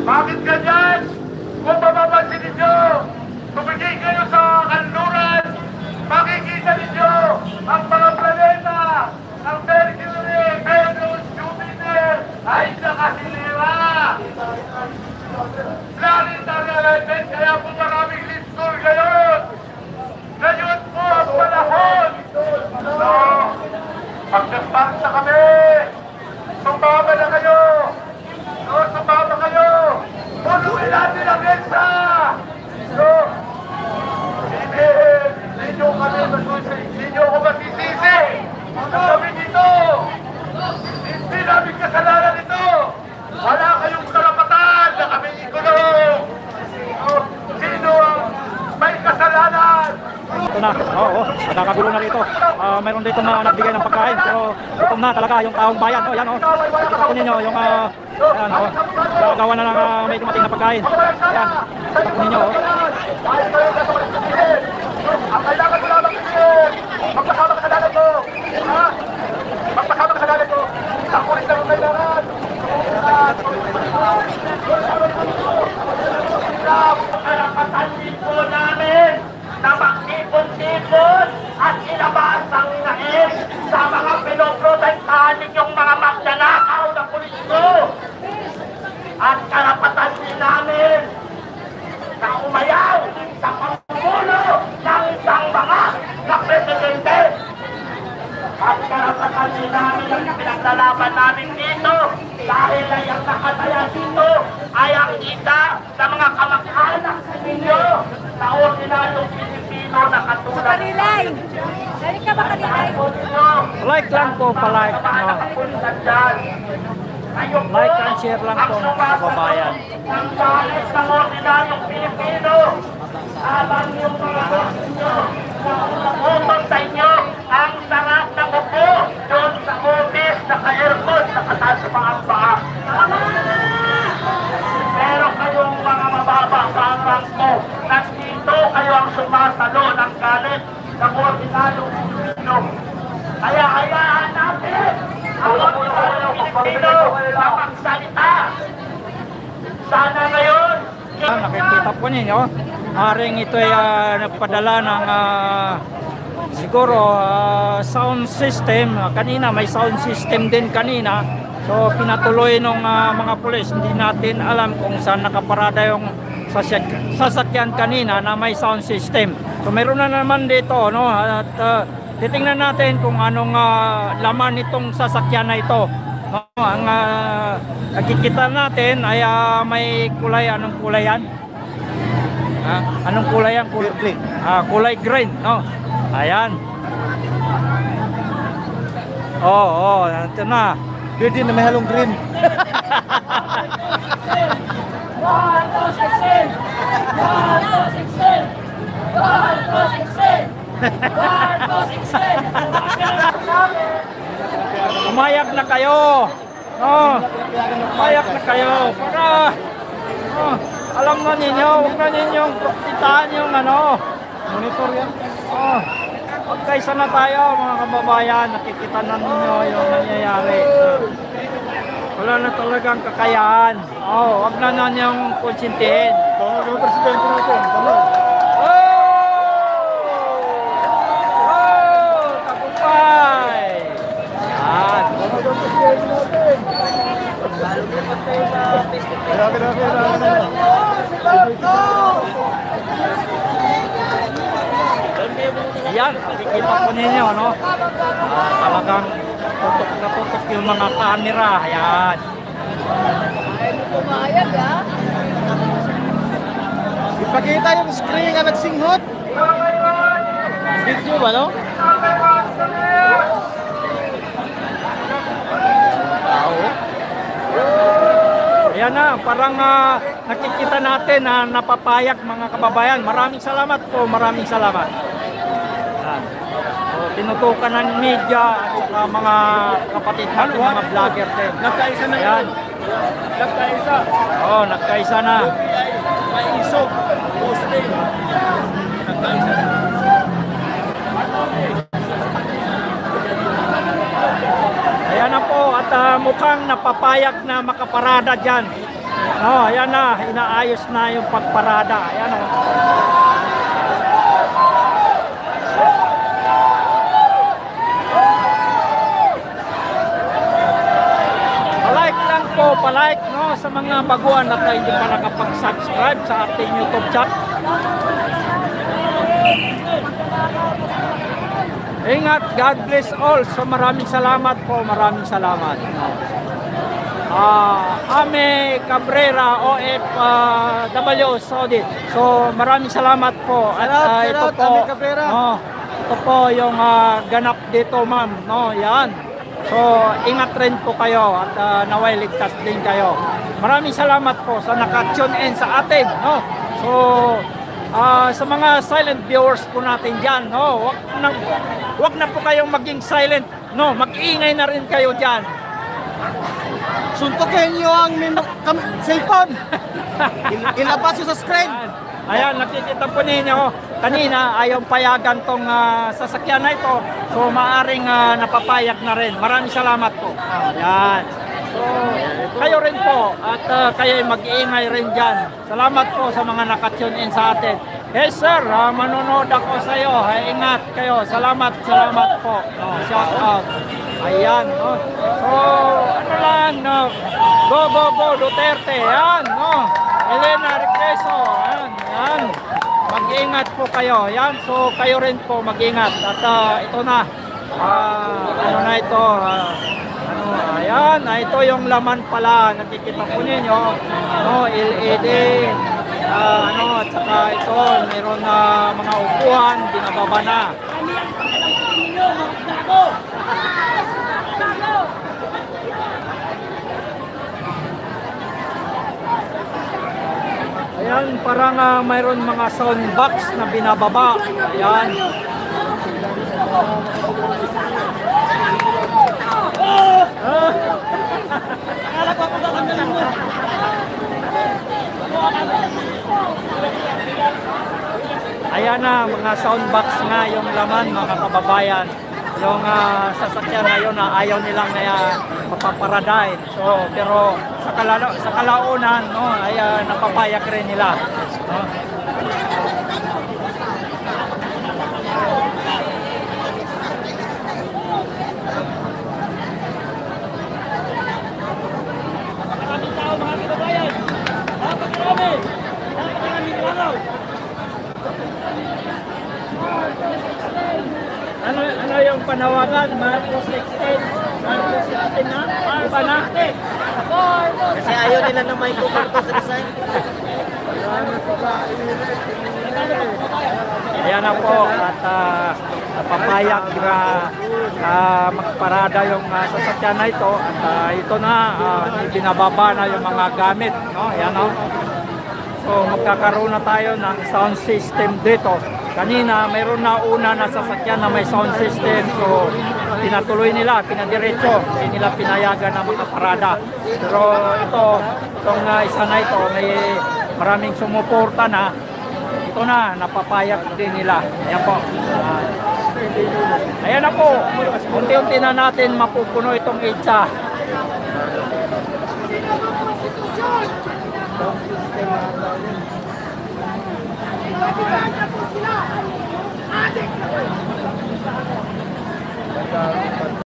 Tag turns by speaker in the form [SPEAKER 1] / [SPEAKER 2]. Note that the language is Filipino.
[SPEAKER 1] Bakit ganyan? Kung mapapansin ninyo, tumigil kayo sa kanluran, makikita ninyo ang mga planeta ng Mercury, Venus, Jupiter ay nakasilira. Planetary alignment, kaya po maraming lindol ngayon. Ngayon po ang panahon. So, mag-despart na kami. Sumama na kayo. So, sumama kayo. Punuin natin ang EDSA! So, hindi nyo ako masisisi! Sabi dito! Hindi namin kasalanan ito! Wala kayong karapatan na kami ikulong! Sino ang may kasalanan?
[SPEAKER 2] Ito na, oo, nagkakagulo na rito. Mayroon dito na nagbigay ng pagkain, pero gutom na talaga yung taong bayan. Yan, kita po ninyo yung gagawa na ng may dumating na pagkain. Yan, kita po ninyo.
[SPEAKER 1] Ang kailangan ko lamang isin! Magpasama ka sa dalat ko! Ha? Magpasama ka sa dalat ko! Ang kulit na ang kailangan! Karapatan po namin na magsipon-sipon at ilabas ang nais sa mga pinoprotektahan ninyong mga magnanakaw na politiko. At karapatan din namin na umayaw sa pamumuno ng isang mga na presidente. At karapatan din namin ang pinaglalaban namin dito dahil ay ang nakataya dito ay ang isa sa mga kamag-anak sa ninyo na ordinaryong Pilipino na katulad.
[SPEAKER 3] Kanilay! Dali ka ba kanilay?
[SPEAKER 2] Like lang po, palike. Like and share lang po mga kababayan.
[SPEAKER 1] Ang galit ng ordinaryong Pilipino habang yung mga ninyo na utang sa inyo ang sarap ng upo doon sa office na ka-aircon na kataas sa pangamba. Pero kayong mga mababa sa bangko, nandito kayo ang sumasalo ng galit ng ordinaryong Pilipino. Kaya hayaan natin ang ordinaryong Pilipino na magsalita. Sana ngayon,
[SPEAKER 2] nakikita po ninyo, haring ito ay nagpadala ng siguro sound system. Kanina may sound system din kanina. So pinatuloy ng mga pulis. Hindi natin alam kung saan nakaparada yung sasakyan kanina na may sound system. So meron na naman dito, no? At titingnan natin kung anong laman nitong sasakyan na ito. Ang nakikita natin ay may kulay. Anong kulay yan? Anong kulay yan? Kulay green. No? Ayan. Oo, ito na.
[SPEAKER 4] Pwede na may halong green.
[SPEAKER 2] Umayak na kayo. Umayak na kayo. Para alam na ninyo, huwag na ninyong protektahan yung monitor yan. Magkaisa na tayo mga kababayan. Nakikita na ninyo yung nangyayari. Wala na talagang kakayahan. Huwag na ninyong konsintihin.
[SPEAKER 4] Tawag ng presidente natin. Tawag.
[SPEAKER 2] Tagumpay! Yan. Ayan, makikita po ninyo, no? Talagang tutok na tutok yung mga camera. Ayan.
[SPEAKER 3] Pumayag, ha?
[SPEAKER 4] Ipakita yung screen nga nagsinghot. Video ba, no?
[SPEAKER 2] Ayan na, parang nakikita natin na napapayag mga kababayan. Maraming salamat po, maraming salamat. Ayan. So, tinutukan ng media at saka mga kapatid natin, mga vlogger din.
[SPEAKER 4] Nagkaisa na
[SPEAKER 2] Ayan.
[SPEAKER 4] Nagkaisa.
[SPEAKER 2] Oh, nagkaisa na.
[SPEAKER 4] May isog. Posting. Nagkaisa na.
[SPEAKER 2] Ayan na po at mukhang napapayag na makaparada dyan. Oh, ayan na, inaayos na yung pagparada. Ayan o. Palike lang po, palike no, sa mga baguhan na tayo hindi pa nakapag-subscribe sa ating YouTube channel. Ingat, God bless all. So maraming salamat po, maraming salamat. Ame Cabrera, OFW, Saudi. So maraming salamat po. At ito
[SPEAKER 4] Shout out,
[SPEAKER 2] po,
[SPEAKER 4] Ame Cabrera.
[SPEAKER 2] ito po yung ganap dito, ma'am. No, yan. So ingat rin po kayo at naway ligtas din kayo. Maraming salamat po sa naka-tune in sa atin. No? So sa mga silent viewers po natin dyan, no? Wag na po kayong maging silent, no? Mag-ingay na rin kayo dyan.
[SPEAKER 4] Suntukin nyo ang cellphone. Ilabas nyo sa screen.
[SPEAKER 2] Ayan, nakikita po ninyo, kanina ayaw payagan tong sasakyan na ito. So maaring napapayag na rin. Maraming salamat po. Ayan. So, kayo rin po at kayo mag-iingay rin dyan. Salamat po sa mga nakatune in sa atin. Yes sir, manonood ako sa iyo. Ingat kayo. Salamat, salamat po. Shout out. Ayan. So, ano lang, no? Go, go, go, Duterte. Yan, no? Elena Regreso. Yan, yan. Mag-iingat po kayo. Yan, so kayo rin po mag-iingat. At ito na. Ano na ito? Ayan, ito yung laman pala. Nakikita po ninyo. No, LED. At saka ito, mayroon na mga upuan, binababa na. Ayan, parang mayroon mga sound box na binababa. Ayan. Ayan na, mga soundbox nga yung laman mga kababayan. Yung sasakyan na yun na ayaw nilang mapaparadain. So, pero sa kalaunan, no, ay napapayag rin nila. No? Ano yung panawagan? Marcos 16? Marcos 16 na? Marcos na?
[SPEAKER 4] Kasi ayaw nila na may Marcos resign.
[SPEAKER 2] Ayan na po at napapayag na magparada yung sasakyan na ito at ito na binababa na yung mga gamit, no? Ayan, no? So magkakaroon na tayo ng sound system dito. Kanina mayroon na una na sasakyan na may sound system, so pinatuloy nila, pinadiretso, hindi nila pinayagan na makaparada. Pero itong isa na ito, may maraming sumuporta na. Ito na, napapayag din nila. Ayan po. Ayan na po, unti-unti na natin mapupuno itong EDSA.